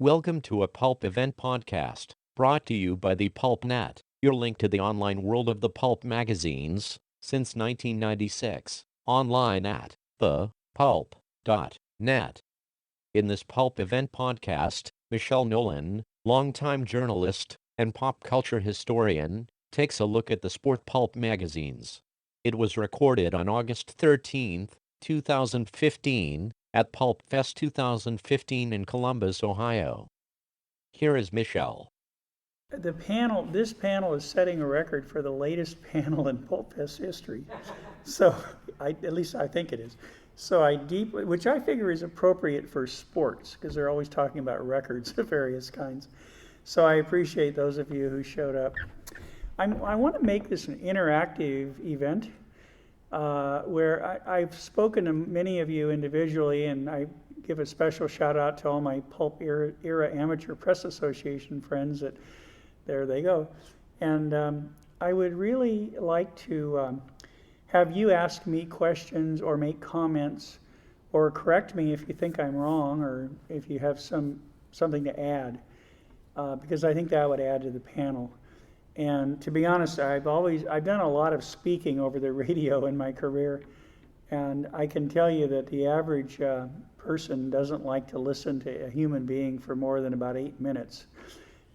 Welcome to a Pulp event podcast, brought to you by the PulpNet, your link to the online world of the pulp magazines since 1996, online at thepulp.net. In this Pulp event podcast, Michelle Nolan, longtime journalist and pop culture historian, takes a look at the sport pulp magazines. It was recorded on August 13th, 2015, at PulpFest 2015 in Columbus, Ohio. Here is Michelle. This panel is setting a record for the latest panel in PulpFest history. So, at least I think it is. So which I figure is appropriate for sports, because they're always talking about records of various kinds. So I appreciate those of you who showed up. I want to make this an interactive event where I've spoken to many of you individually, and I give a special shout out to all my Pulp Era Amateur Press Association friends. There they go. And I would really like to have you ask me questions or make comments or correct me if you think I'm wrong or if you have something to add, because I think that would add to the panel. And to be honest, I've done a lot of speaking over the radio in my career, and I can tell you that the average person doesn't like to listen to a human being for more than about 8 minutes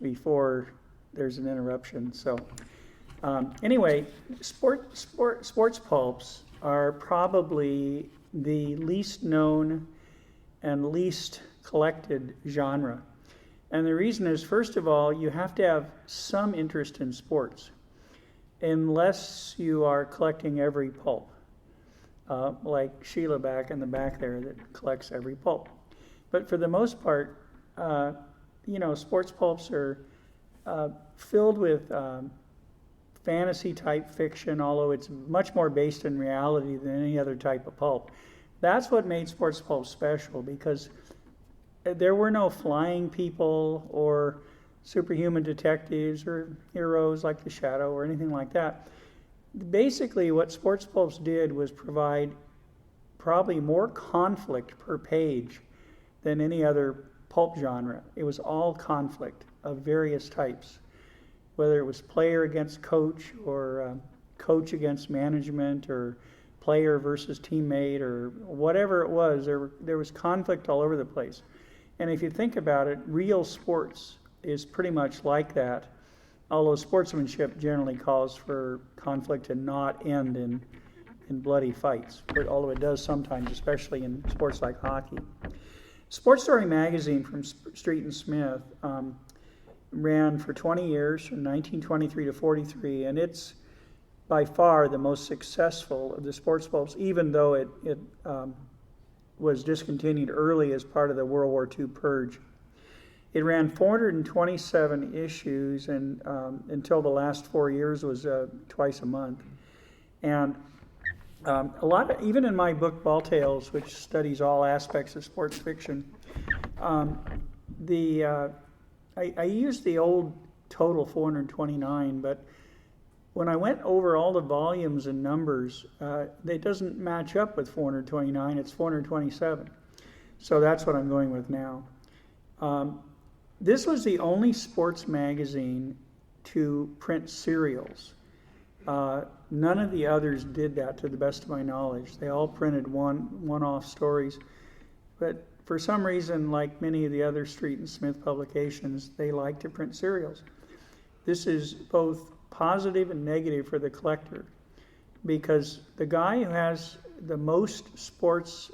before there's an interruption. So anyway, sports pulps are probably the least known and least collected genre. And the reason is, first of all, you have to have some interest in sports, unless you are collecting every pulp, like Sheila back in the back there that collects every pulp. But for the most part, sports pulps are filled with fantasy-type fiction, although it's much more based in reality than any other type of pulp. That's what made sports pulp special, because there were no flying people or superhuman detectives or heroes like the Shadow or anything like that. Basically, what sports pulps did was provide probably more conflict per page than any other pulp genre. It was all conflict of various types, whether it was player against coach or coach against management or player versus teammate or whatever it was. There was conflict all over the place. And if you think about it, real sports is pretty much like that, although sportsmanship generally calls for conflict to not end in bloody fights, although it does sometimes, especially in sports like hockey. Sports Story magazine from Street and Smith ran for 20 years, from 1923 to 43, and it's by far the most successful of the sports pulps, even though it was discontinued early as part of the World War II purge. It ran 427 issues, and until the last 4 years was twice a month. And even in my book Ball Tales, which studies all aspects of sports fiction, I used the old total 429, but when I went over all the volumes and numbers, it doesn't match up with 429, it's 427. So that's what I'm going with now. This was the only sports magazine to print serials. None of the others did that, to the best of my knowledge. They all printed one-off stories. But for some reason, like many of the other Street and Smith publications, they like to print serials. This is both positive and negative for the collector, because the guy who has the most sports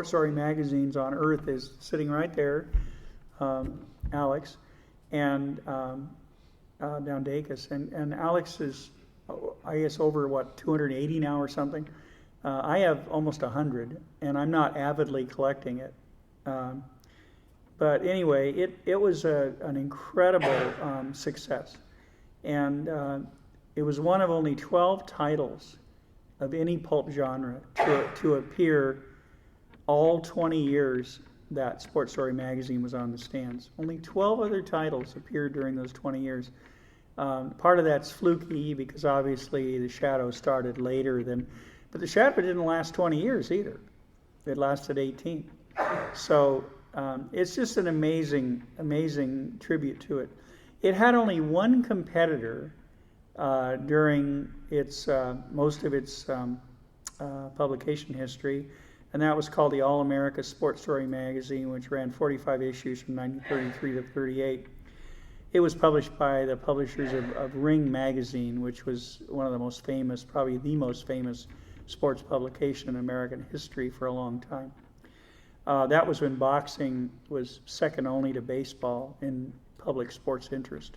story magazines on earth is sitting right there, Alex, and Downdakus, and Alex is, I guess, over 280 now or something. I have almost 100, and I'm not avidly collecting it. But anyway, it was an incredible success. And it was one of only 12 titles of any pulp genre to appear all 20 years that Sports Story magazine was on the stands. Only 12 other titles appeared during those 20 years. Part of that's fluky, because obviously the Shadow started later but the Shadow didn't last 20 years either. It lasted 18. So It's just an amazing, amazing tribute to it. It had only one competitor during its most of its publication history, and that was called the All America Sports Story magazine, which ran 45 issues from 1933 to 38. It was published by the publishers of Ring magazine, which was one of the most famous, probably the most famous sports publication in American history for a long time. That was when boxing was second only to baseball in public sports interest.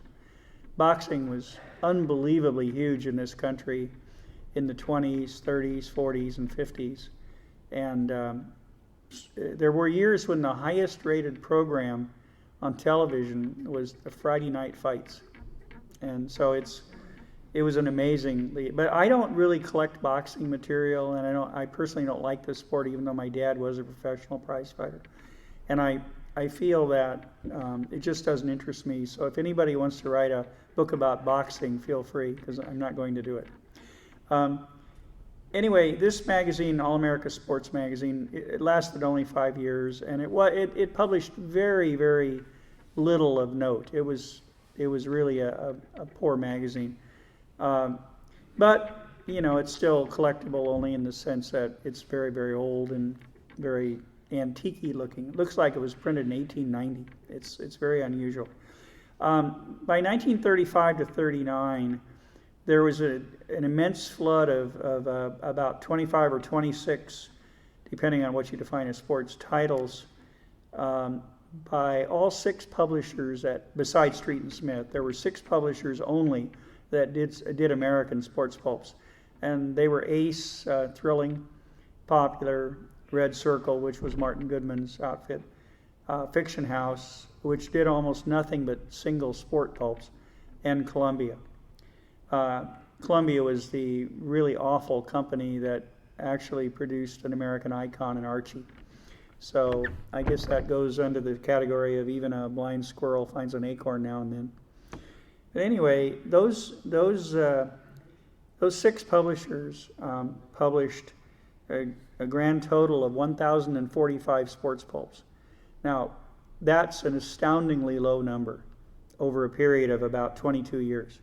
Boxing was unbelievably huge in this country in the 20s, 30s, 40s, and 50s. And there were years when the highest rated program on television was the Friday night fights. And so it was an amazing, but I don't really collect boxing material, and I personally don't like the sport, even though my dad was a professional prize fighter. And I feel that it just doesn't interest me. So if anybody wants to write a book about boxing, feel free, because I'm not going to do it. Anyway, this magazine, All America Sports Magazine, it lasted only 5 years, and it published very, very little of note. It was really a poor magazine. But, it's still collectible only in the sense that it's very, very old and very antique-y looking. It looks like it was printed in 1890. It's very unusual. By 1935 to 39, there was an immense flood of about 25 or 26, depending on what you define as sports, titles by all 6 publishers besides Street and Smith. There were 6 publishers only that did American sports pulps. And they were Ace, Thrilling, Popular, Red Circle, which was Martin Goodman's outfit, Fiction House, which did almost nothing but single sport pulps, and Columbia. Columbia was the really awful company that actually produced an American Icon and Archie. So I guess that goes under the category of even a blind squirrel finds an acorn now and then. But anyway, those 6 publishers published a grand total of 1,045 sports pulps. Now, that's an astoundingly low number over a period of about 22 years.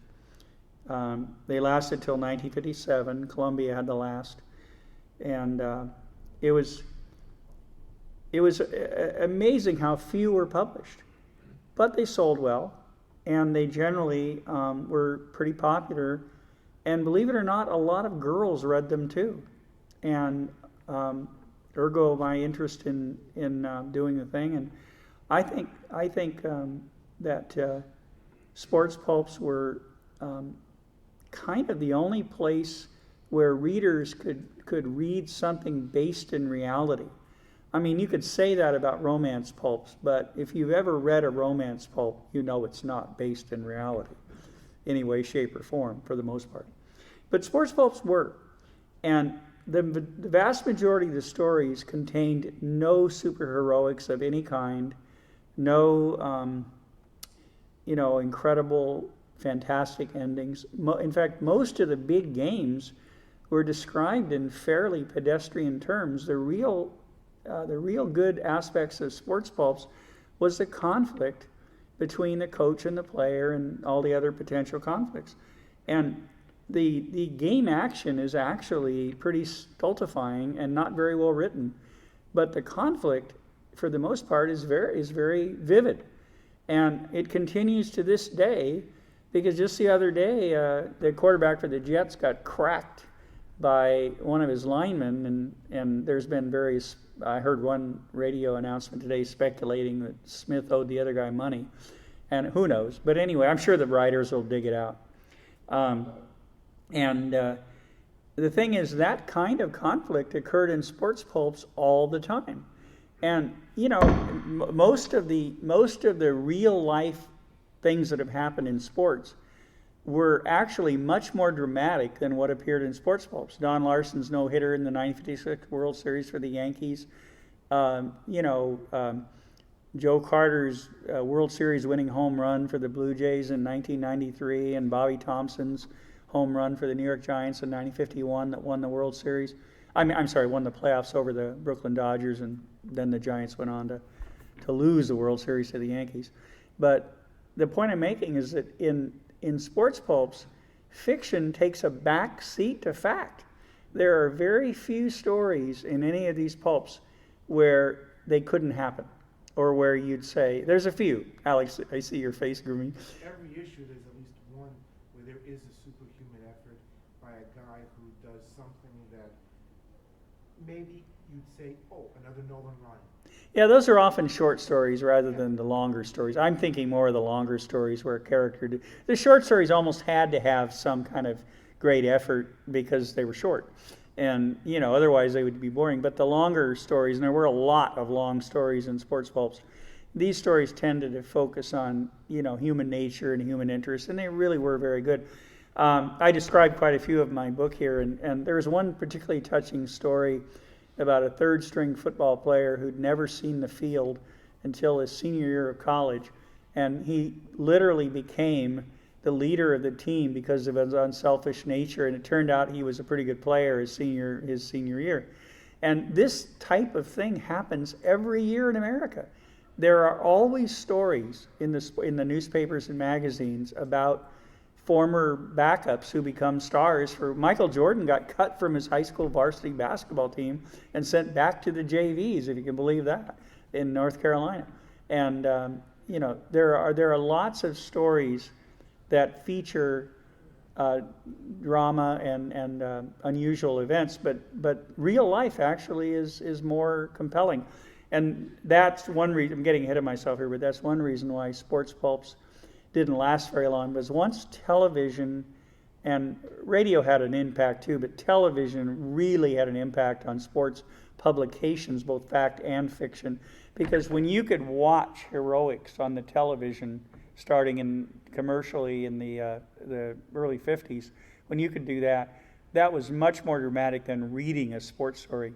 They lasted till 1957. Columbia had the last, and it was amazing how few were published, but they sold well, and they generally were pretty popular. And believe it or not, a lot of girls read them too, and ergo my interest in doing the thing. And I think that sports pulps were kind of the only place where readers could read something based in reality. I mean, you could say that about romance pulps, but if you've ever read a romance pulp, you know it's not based in reality, any way, shape, or form, for the most part. But sports pulps were, and the vast majority of the stories contained no superheroics of any kind, no, incredible, fantastic endings. In fact, most of the big games were described in fairly pedestrian terms. The real good aspects of sports pulps was the conflict between the coach and the player and all the other potential conflicts. And the game action is actually pretty stultifying and not very well written, but the conflict, for the most part, is very vivid, and it continues to this day. Because just the other day, the quarterback for the Jets got cracked by one of his linemen, and there's been various. I heard one radio announcement today speculating that Smith owed the other guy money, and who knows? But anyway, I'm sure the writers will dig it out. The thing is, that kind of conflict occurred in sports pulps all the time, and most of the real life things that have happened in sports were actually much more dramatic than what appeared in sports pulps. Don Larson's no-hitter in the 1956 World Series for the Yankees, Joe Carter's World Series winning home run for the Blue Jays in 1993, and Bobby Thompson's home run for the New York Giants in 1951 that won the World Series. Won the playoffs over the Brooklyn Dodgers, and then the Giants went on to to lose the World Series to the Yankees. But the point I'm making is that in sports pulps, fiction takes a back seat to fact. There are very few stories in any of these pulps where they couldn't happen, or where you'd say, there's a few. Alex, I see your face grooming. Every issue, there's at least one where there is a superhuman effort by a guy who does something that maybe you'd say, oh, another Nolan Ryan. Yeah, those are often short stories rather than the longer stories. I'm thinking more of the longer stories where a character... The short stories almost had to have some kind of great effort because they were short. And, otherwise they would be boring. But the longer stories, and there were a lot of long stories in sports pulps, these stories tended to focus on, human nature and human interest, and they really were very good. I described quite a few of my book here, and there was one particularly touching story about a third-string football player who'd never seen the field until his senior year of college, and he literally became the leader of the team because of his unselfish nature, and it turned out he was a pretty good player his senior year. And this type of thing happens every year in America. There are always stories in the newspapers and magazines about former backups who become stars. Michael Jordan got cut from his high school varsity basketball team and sent back to the JVs, if you can believe that, in North Carolina. And there are lots of stories that feature drama and unusual events, but real life actually is more compelling. And that's one reason, I'm getting ahead of myself here, but that's one reason why sports pulps didn't last very long, was once television, and radio had an impact too, but television really had an impact on sports publications, both fact and fiction, because when you could watch heroics on the television starting commercially in the early 50s, when you could do that, that was much more dramatic than reading a sports story.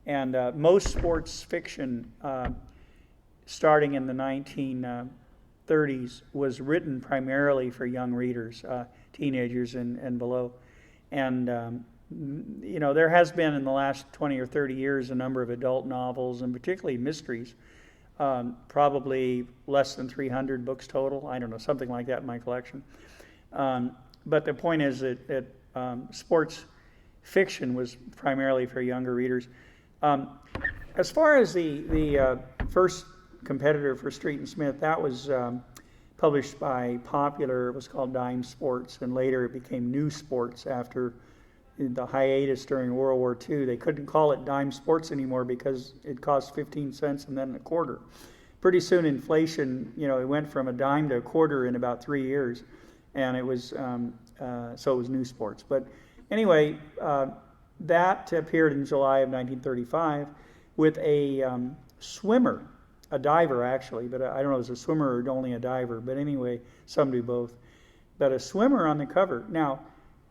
And most sports fiction starting in the 1930s was written primarily for young readers, teenagers and below. And there has been in the last 20 or 30 years a number of adult novels, and particularly mysteries, probably less than 300 books total. I don't know, something like that in my collection. But the point is that sports fiction was primarily for younger readers. As far as the first competitor for Street and Smith, that was published by Popular. It was called Dime Sports, and later it became New Sports after the hiatus during World War II. They couldn't call it Dime Sports anymore because it cost 15 cents and then a quarter. Pretty soon inflation, it went from a dime to a quarter in about 3 years, and it was so it was New Sports. But anyway, that appeared in July of 1935 with a swimmer, a diver actually, but I don't know if it was a swimmer or only a diver, but anyway, some do both. But a swimmer on the cover. Now,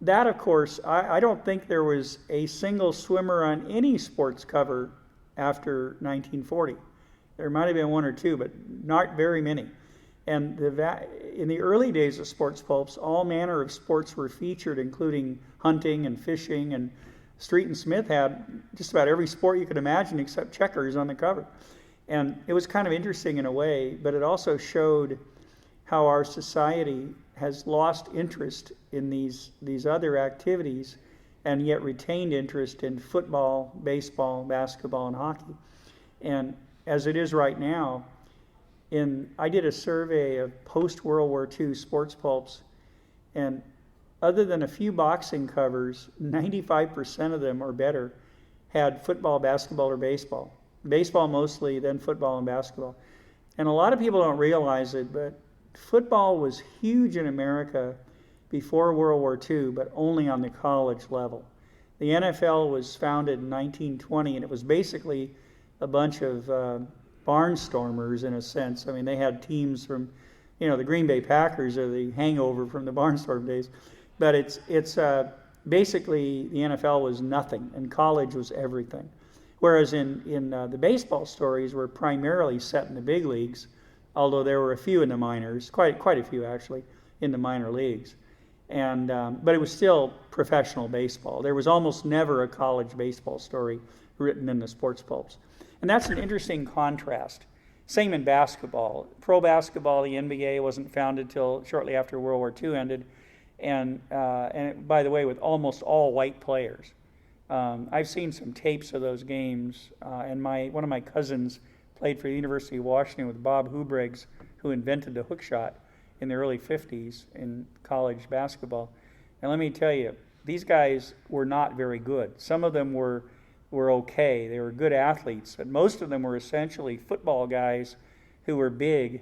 that, of course, I don't think there was a single swimmer on any sports cover after 1940. There might have been one or two, but not very many. And in the early days of sports pulps, all manner of sports were featured, including hunting and fishing, and Street and Smith had just about every sport you could imagine except checkers on the cover. And it was kind of interesting in a way, but it also showed how our society has lost interest in these other activities and yet retained interest in football, baseball, basketball, and hockey. And as it is right now, I did a survey of post-World War II sports pulps, and other than a few boxing covers, 95% of them or better had football, basketball, or baseball. Baseball mostly, then football and basketball. And a lot of people don't realize it, but football was huge in America before World War II, but only on the college level. The NFL was founded in 1920, and it was basically a bunch of barnstormers in a sense. I mean, they had teams from, the Green Bay Packers are the hangover from the barnstorm days. But it's basically the NFL was nothing, and college was everything. Whereas in the baseball stories were primarily set in the big leagues, although there were a few in the minors, quite a few actually, in the minor leagues. And but it was still professional baseball. There was almost never a college baseball story written in the sports pulps. And that's an interesting contrast Same in basketball. Pro basketball, the NBA wasn't founded till shortly after World War II ended, and by the way, with almost all white players. I've seen some tapes of those games, and one of my cousins played for the University of Washington with Bob Hubriggs, who invented the hook shot in the early 50s in college basketball. And let me tell you, these guys were not very good. Some of them were okay. They were good athletes, but most of them were essentially football guys who were big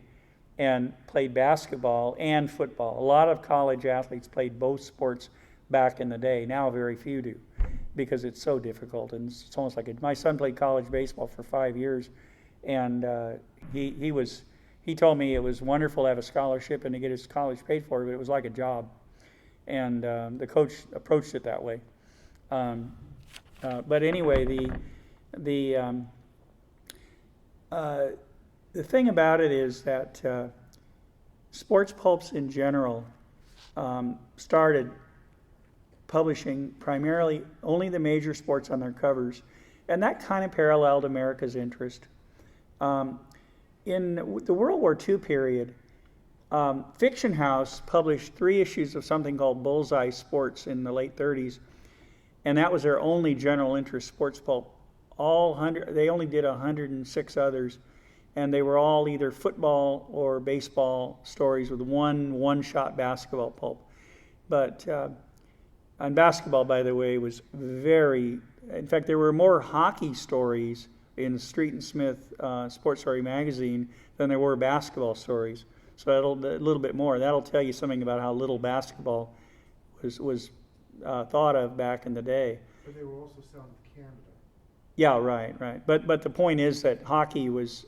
and played basketball and football. A lot of college athletes played both sports back in the day. Now very few do, because it's so difficult. And it's almost like my son played college baseball for 5 years, and he told me it was wonderful to have a scholarship and to get his college paid for, but it was like a job. And the coach approached it that way. But anyway, the thing about it is that sports pulps in general started publishing primarily only the major sports on their covers, and that kind of paralleled America's interest. In the World War II period, Fiction House published 3 issues of something called Bullseye Sports in the late 30s, and that was their only general interest sports pulp. They only did 106 others, and they were all either football or baseball stories with one-shot basketball pulp. But on basketball, by the way, was in fact, there were more hockey stories in Street and Smith Sports Story magazine than there were basketball stories. So a little bit more. That'll tell you something about how little basketball was thought of back in the day. But they were also selling to Canada. Yeah, right. But the point is that hockey was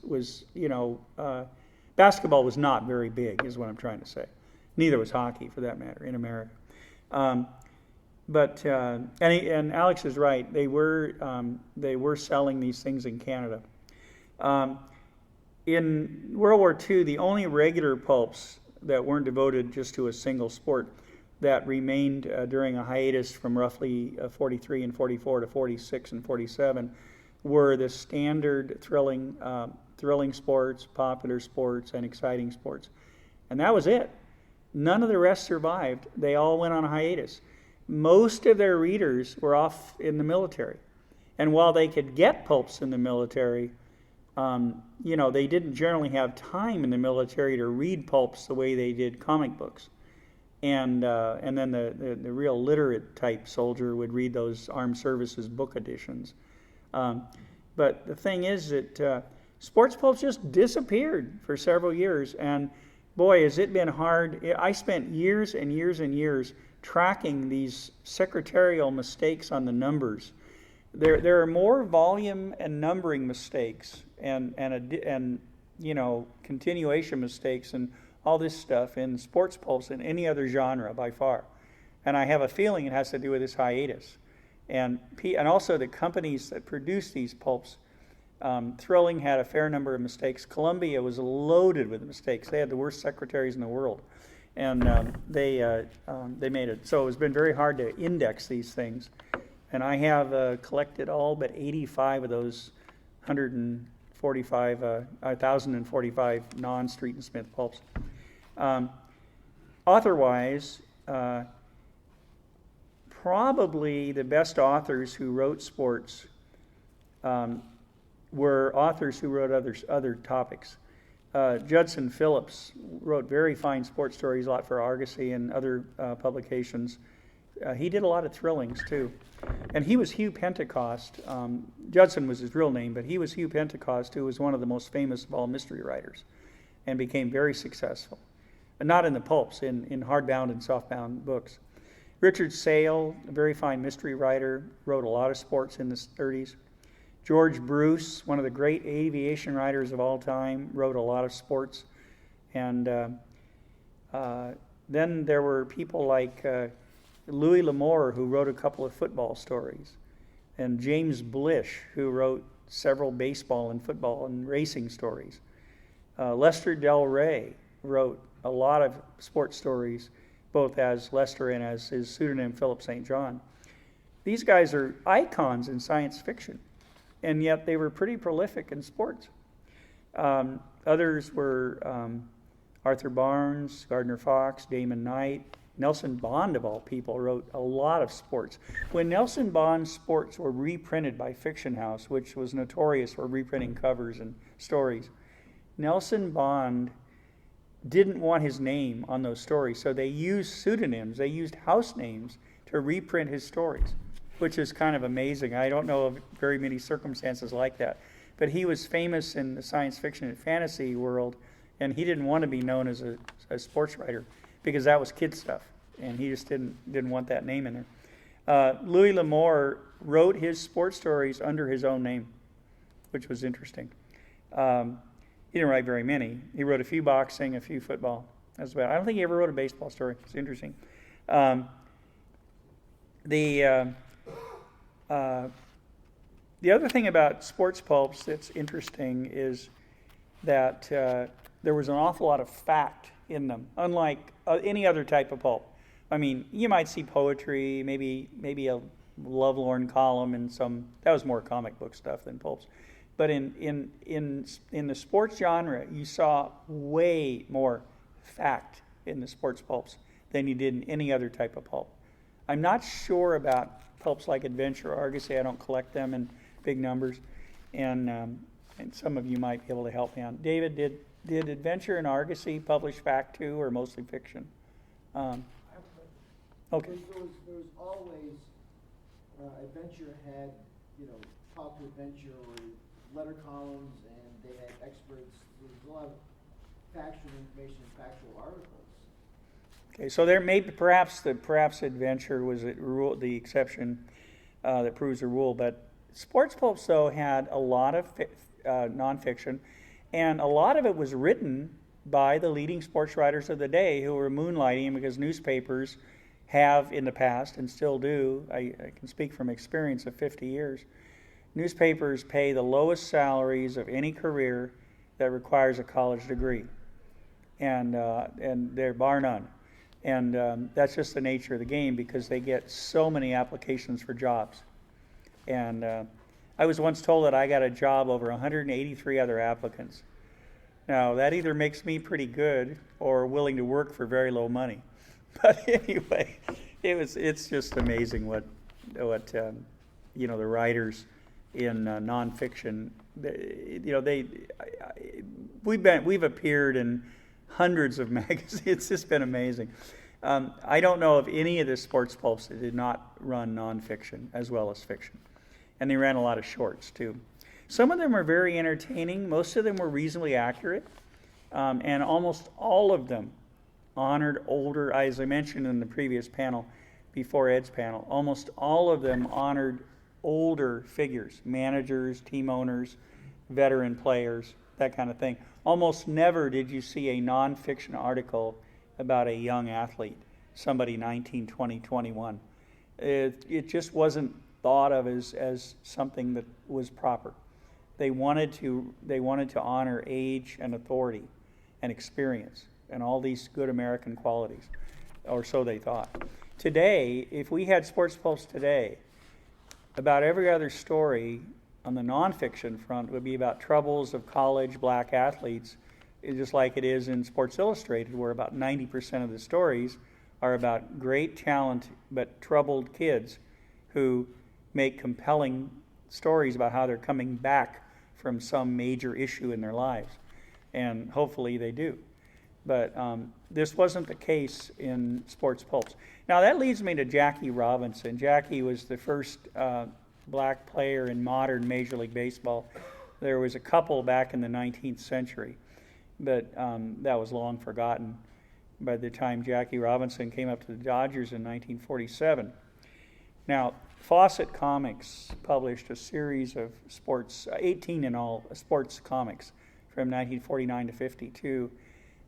basketball was not very big, is what I'm trying to say. Neither was hockey, for that matter, in America. But Alex is right. They were selling these things in Canada. In World War II, the only regular pulps that weren't devoted just to a single sport that remained during a hiatus from roughly 43 and 44 to 46 and 47 were the standard thrilling sports, popular sports, and exciting sports. And that was it. None of the rest survived. They all went on a hiatus. Most of their readers were off in the military. And while they could get pulps in the military, they didn't generally have time in the military to read pulps the way they did comic books. And then the real literate type soldier would read those armed services book editions. But the thing is that sports pulps just disappeared for several years. And boy, has it been hard. I spent years and years and years tracking these secretarial mistakes on the numbers. There are more volume and numbering mistakes and continuation mistakes and all this stuff in sports pulps than any other genre by far. And I have a feeling it has to do with this hiatus. And also the companies that produce these pulps, Thrilling had a fair number of mistakes. Columbia was loaded with mistakes. They had the worst secretaries in the world. And they made it. So it's been very hard to index these things. And I have collected all but 85 of those 1,045 non-Street and Smith pulps. Author-wise, probably the best authors who wrote sports were authors who wrote other topics. Judson Phillips wrote very fine sports stories, a lot for Argosy and other publications. He did a lot of thrillings, too. And he was Hugh Pentecost. Judson was his real name, but he was Hugh Pentecost, who was one of the most famous of all mystery writers and became very successful. And not in the pulps, in hardbound and softbound books. Richard Sale, a very fine mystery writer, wrote a lot of sports in the 30s. George Bruce, one of the great aviation writers of all time, wrote a lot of sports. And then there were people like Louis L'Amour, who wrote a couple of football stories, and James Blish, who wrote several baseball and football and racing stories. Lester Del Rey wrote a lot of sports stories, both as Lester and as his pseudonym Philip St. John. These guys are icons in science fiction, and yet they were pretty prolific in sports. Others were Arthur Barnes, Gardner Fox, Damon Knight. Nelson Bond, of all people, wrote a lot of sports. When Nelson Bond's sports were reprinted by Fiction House, which was notorious for reprinting covers and stories, Nelson Bond didn't want his name on those stories, so they used pseudonyms, they used house names to reprint his stories, which is kind of amazing. I don't know of very many circumstances like that. But he was famous in the science fiction and fantasy world, and he didn't want to be known as a sports writer because that was kid stuff, and he just didn't want that name in there. Louis L'Amour wrote his sports stories under his own name, which was interesting. He didn't write very many. He wrote a few boxing, a few football. That's about. I don't think he ever wrote a baseball story. It's interesting. The other thing about sports pulps that's interesting is that there was an awful lot of fact in them, unlike any other type of pulp. I mean, you might see poetry, maybe a lovelorn column, and some that was more comic book stuff than pulps. But in the sports genre, you saw way more fact in the sports pulps than you did in any other type of pulp. I'm not sure about pulps like Adventure or Argosy. I don't collect them in big numbers, and some of you might be able to help me out. David, did Adventure and Argosy publish fact too, or mostly fiction? Okay. There was always Adventure had, Talk to Adventure or letter columns, and they had experts. There was a lot of factual information and factual articles. Okay, so there may perhaps Adventure was the exception that proves the rule, but sports pulps though had a lot of nonfiction, and a lot of it was written by the leading sports writers of the day who were moonlighting because newspapers have in the past and still do. I can speak from experience of 50 years. Newspapers pay the lowest salaries of any career that requires a college degree, and they're bar none. And that's just the nature of the game because they get so many applications for jobs. And I was once told that I got a job over 183 other applicants. Now, that either makes me pretty good or willing to work for very low money. But anyway, it's just amazing what the writers in nonfiction, we've appeared in hundreds of magazines. It's just been amazing. I don't know of any of the sports pulps that did not run nonfiction as well as fiction. And they ran a lot of shorts, too. Some of them are very entertaining. Most of them were reasonably accurate. And almost all of them honored older, as I mentioned in the previous panel, before Ed's panel, almost all of them honored older figures, managers, team owners, veteran players, that kind of thing. Almost never did you see a nonfiction article about a young athlete, somebody 19, 20, 21. It just wasn't thought of as something that was proper. They wanted to honor age and authority and experience and all these good American qualities, or so they thought. Today, if we had sports pulps today, about every other story on the nonfiction front would be about troubles of college black athletes, just like it is in Sports Illustrated, where about 90% of the stories are about great talent but troubled kids who make compelling stories about how they're coming back from some major issue in their lives. And hopefully they do. But this wasn't the case in sports pulps. Now that leads me to Jackie Robinson. Jackie was the first black player in modern Major League Baseball. There was a couple back in the 19th century, but that was long forgotten by the time Jackie Robinson came up to the Dodgers in 1947. Now, Fawcett Comics published a series of sports, 18 in all, sports comics from 1949 to 52,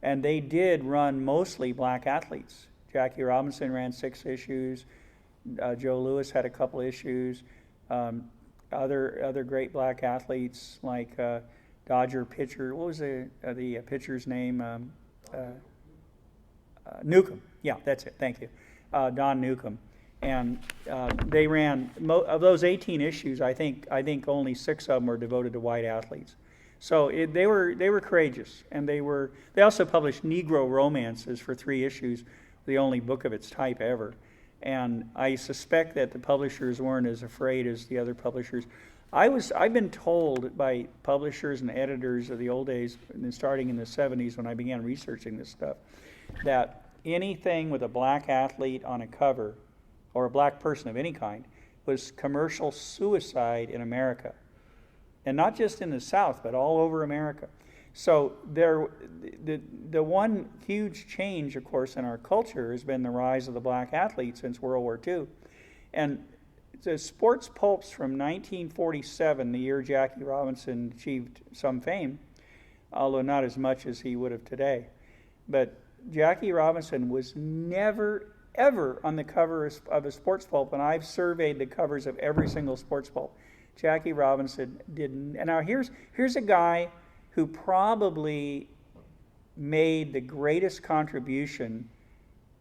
and they did run mostly black athletes. Jackie Robinson ran 6 issues. Joe Louis had a couple issues. Other great black athletes like Dodger pitcher. What was the pitcher's name? Newcomb. Yeah, that's it. Thank you, Don Newcomb. And they ran of those 18 issues. I think only 6 of them were devoted to white athletes. So they were courageous, and they also published Negro romances for 3 issues, the only book of its type ever. And I suspect that the publishers weren't as afraid as the other publishers. I've been told by publishers and editors of the old days, starting in the 70s when I began researching this stuff, that anything with a black athlete on a cover, or a black person of any kind, was commercial suicide in America. And not just in the South, but all over America. So the one huge change, of course, in our culture has been the rise of the black athlete since World War II. And the sports pulps from 1947, the year Jackie Robinson achieved some fame, although not as much as he would have today. But Jackie Robinson was never, ever on the cover of a sports pulp, and I've surveyed the covers of every single sports pulp. Jackie Robinson didn't. And now here's a guy who probably made the greatest contribution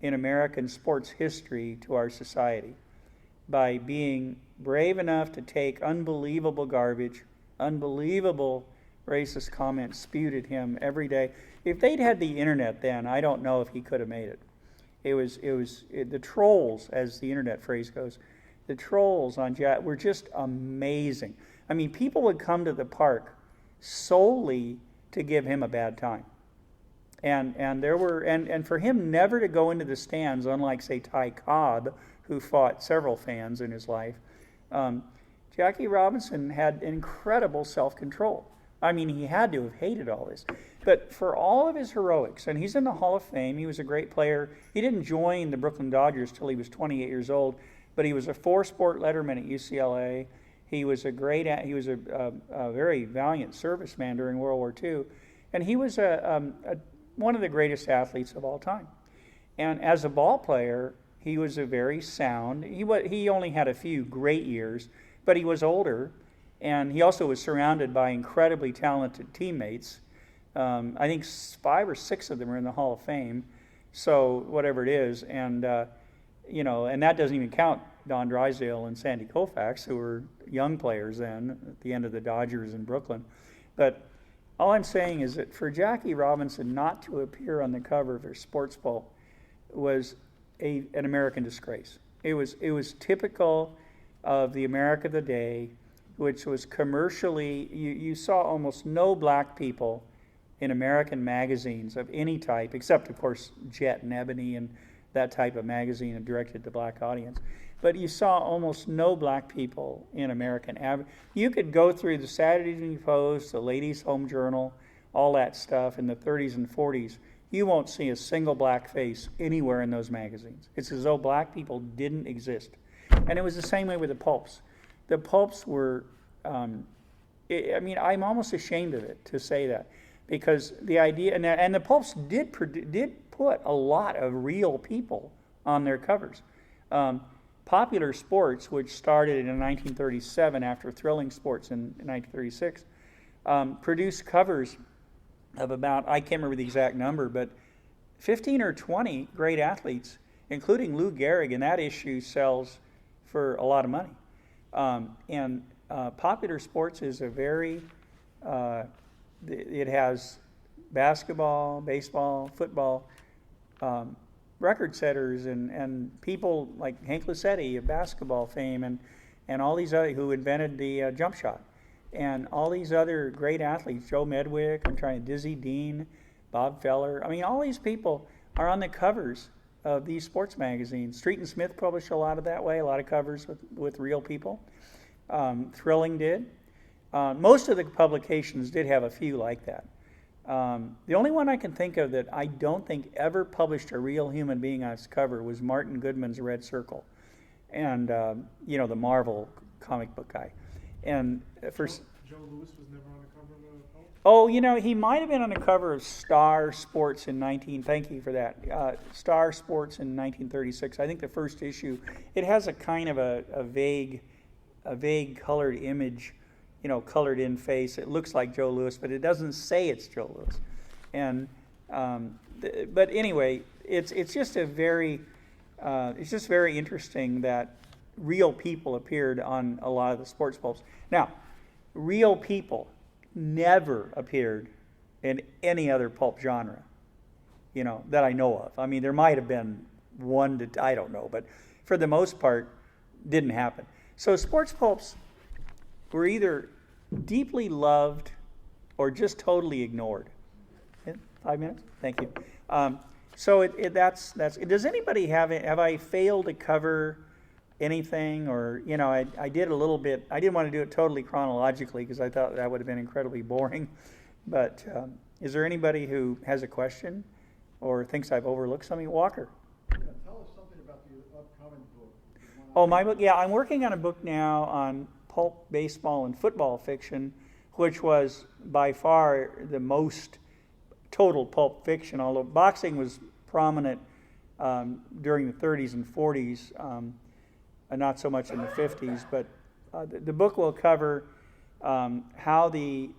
in American sports history to our society by being brave enough to take unbelievable garbage, unbelievable racist comments spewed at him every day. If they'd had the internet then, I don't know if he could have made it. It was the trolls, as the internet phrase goes. The trolls on Jack were just amazing. I mean, people would come to the park solely to give him a bad time. And for him never to go into the stands, unlike, say, Ty Cobb, who fought several fans in his life, Jackie Robinson had incredible self-control. I mean, he had to have hated all this. But for all of his heroics, and he's in the Hall of Fame, he was a great player. He didn't join the Brooklyn Dodgers till he was 28 years old, but he was a 4-sport letterman at UCLA. He was a very valiant serviceman during World War II, and he was one of the greatest athletes of all time. And as a ball player, he was a very sound. He only had a few great years, but he was older, and he also was surrounded by incredibly talented teammates. I think 5 or 6 of them are in the Hall of Fame, so whatever it is, and and that doesn't even count Don Drysdale and Sandy Koufax, who were young players then at the end of the Dodgers in Brooklyn. But all I'm saying is that for Jackie Robinson not to appear on the cover of her sports pulp was an American disgrace. It was typical of the America of the day, which was commercially, you saw almost no black people in American magazines of any type, except, of course, Jet and Ebony and that type of magazine directed to black audience. But you saw almost no black people in American. You could go through the Saturday Evening Post, the Ladies' Home Journal, all that stuff in the 30s and 40s. You won't see a single black face anywhere in those magazines. It's as though black people didn't exist. And it was the same way with the pulps. The pulps were, I'm almost ashamed of it to say that, because the idea, and the pulps did put a lot of real people on their covers. Popular Sports, which started in 1937 after Thrilling Sports in 1936, produced covers of about, I can't remember the exact number, but 15 or 20 great athletes, including Lou Gehrig, and that issue sells for a lot of money. Popular Sports is it has basketball, baseball, football, record setters and people like Hank Lucetti of basketball fame and all these other who invented the jump shot, and all these other great athletes, Joe Medwick, Dizzy Dean, Bob Feller. I mean, all these people are on the covers of these sports magazines. Street and Smith published a lot of that way, a lot of covers with real people. Thrilling did. Most of the publications did have a few like that. The only one I can think of that I don't think ever published a real human being on its cover was Martin Goodman's Red Circle, and the Marvel comic book guy. And Joe Louis was never on the cover of the Pulp? Oh, he might have been on the cover of Star Sports in thank you for that, Star Sports in 1936. I think the first issue, it has a kind of a vague colored image, colored in face. It looks like Joe Louis, but it doesn't say it's Joe Louis. And but anyway, it's just very interesting that real people appeared on a lot of the sports pulps. Now, real people, never appeared in any other pulp genre, that I know of. I mean, there might have been one that I don't know, but for the most part, didn't happen. So sports pulps were either deeply loved or just totally ignored. 5 minutes? Thank you. So that's. Does anybody have I failed to cover anything, or I did a little bit. I didn't want to do it totally chronologically because I thought that would have been incredibly boring. But is there anybody who has a question or thinks I've overlooked something? Walker. Yeah, tell us something about the upcoming book. Oh, my book. Yeah, I'm working on a book now on pulp baseball and football fiction, which was by far the most total pulp fiction, although boxing was prominent during the 30s and 40s, and not so much in the 50s. But the book will cover how the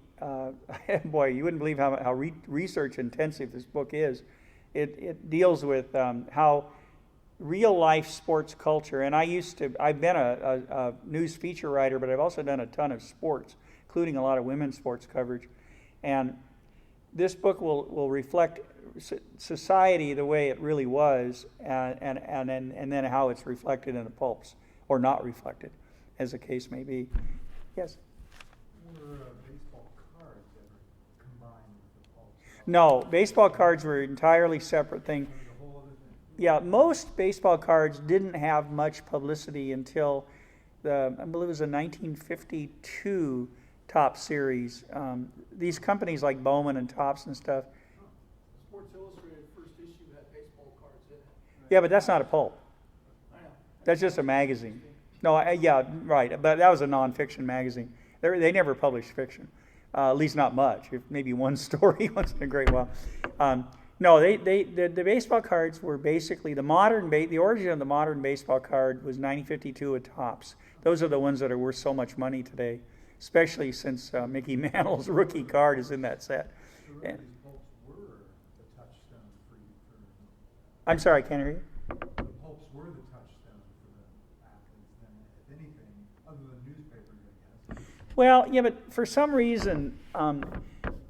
boy, you wouldn't believe how research intensive this book is. It deals with how real life sports culture, and I've been a news feature writer, but I've also done a ton of sports, including a lot of women's sports coverage. And this book will reflect society the way it really was, and then how it's reflected in the pulps, or not reflected, as the case may be. Yes? Were baseball cards ever combined with the pulps? No, baseball cards were an entirely separate thing. It was a whole other thing. Yeah, most baseball cards didn't have much publicity until I believe it was a 1952 Top Series. These companies like Bowman and Topps and stuff. Sports Illustrated first issue had baseball cards in it. Yeah, but that's not a pulp. I know. That's just a magazine. No, yeah, right. But that was a nonfiction magazine. They never published fiction, at least not much. Maybe one story once in a great while. No, the baseball cards were basically the origin of the modern baseball card was 1952 at Topps. Those are the ones that are worth so much money today, especially since Mickey Mantle's rookie card is in that set. So really, these pulps were the touchstone for I'm sorry, I can't hear you. the pulps were the touchstone for the athletes than if anything, other than newspapers, I guess. Well, yeah, but for some reason,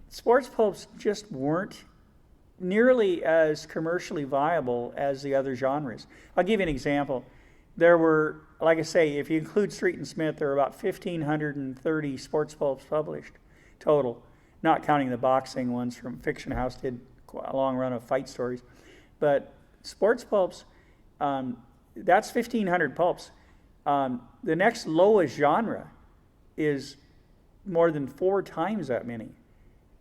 sports pulps just weren't nearly as commercially viable as the other genres. I'll give you an example. There were, like I say, if you include Street and Smith, there were about 1,530 sports pulps published total, not counting the boxing ones from Fiction House did a long run of fight stories. But sports pulps, that's 1,500 pulps. The next lowest genre is more than 4 times that many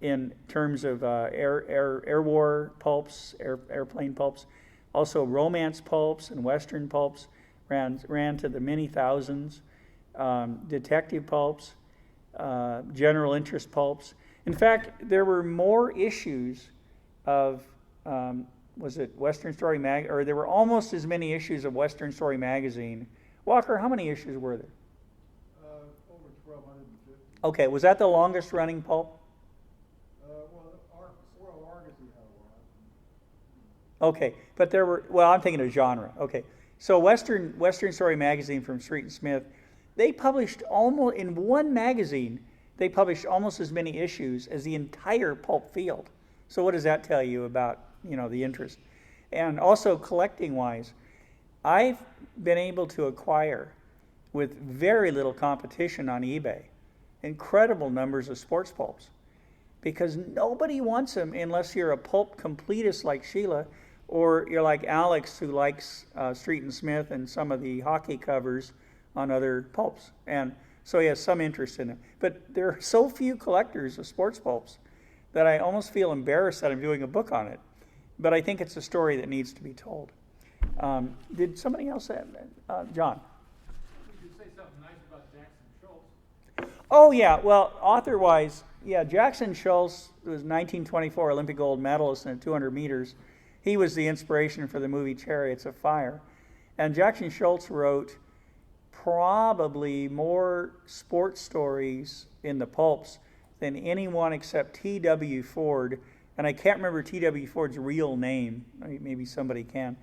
in terms of air war pulps, airplane pulps. Also romance pulps and western pulps ran to the many thousands. Detective pulps, general interest pulps. In fact, there were more issues of, was it Western Story or there were almost as many issues of Western Story magazine. Walker, how many issues were there? Over 1,250. Okay, was that the longest running pulp? Well, Argosy had a lot. Okay, but there were, well, I'm thinking of genre. Okay, so Western Story magazine from Street and Smith, they published almost, in one magazine, they published almost as many issues as the entire pulp field. So what does that tell you about, the interest? And also collecting-wise, I've been able to acquire, with very little competition on eBay, incredible numbers of sports pulps, because nobody wants them unless you're a pulp completist like Sheila, or you're like Alex, who likes Street and Smith and some of the hockey covers on other pulps. And so he has some interest in it. But there are so few collectors of sports pulps that I almost feel embarrassed that I'm doing a book on it. But I think it's a story that needs to be told. Did somebody else say, John? You could say something nice about Jackson Schultz. Oh, yeah. Well, author-wise, yeah, Jackson Schultz was 1924 Olympic gold medalist in 200 meters. He was the inspiration for the movie Chariots of Fire. And Jackson Schultz wrote probably more sports stories in the pulps than anyone except T.W. Ford. And I can't remember T.W. Ford's real name. Maybe somebody can.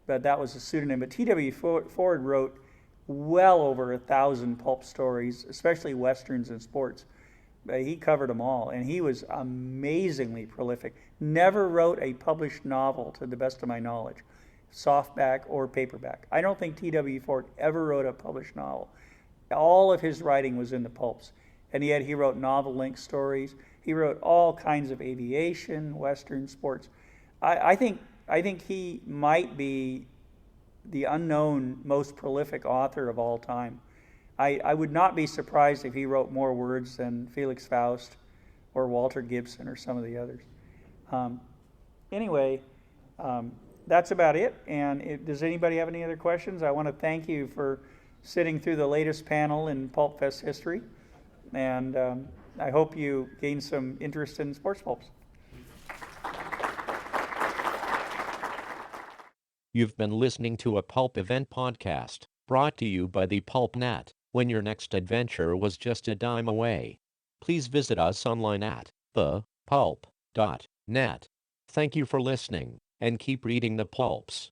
But that was a pseudonym. But T.W. Ford wrote well over 1,000 pulp stories, especially westerns and sports. he covered them all, and he was amazingly prolific. Never wrote a published novel, to the best of my knowledge, softback or paperback. I don't think T.W. Ford ever wrote a published novel. All of his writing was in the pulps, and yet he wrote novel-length stories. He wrote all kinds of aviation, Western sports. I think he might be the unknown most prolific author of all time. I would not be surprised if he wrote more words than Felix Faust or Walter Gibson or some of the others. Anyway, that's about it. And does anybody have any other questions? I want to thank you for sitting through the latest panel in PulpFest history. And I hope you gain some interest in sports pulps. You've been listening to a Pulp Event podcast, brought to you by the Pulp Net. When your next adventure was just a dime away. Please visit us online at thepulp.net. Thank you for listening, and keep reading the pulps.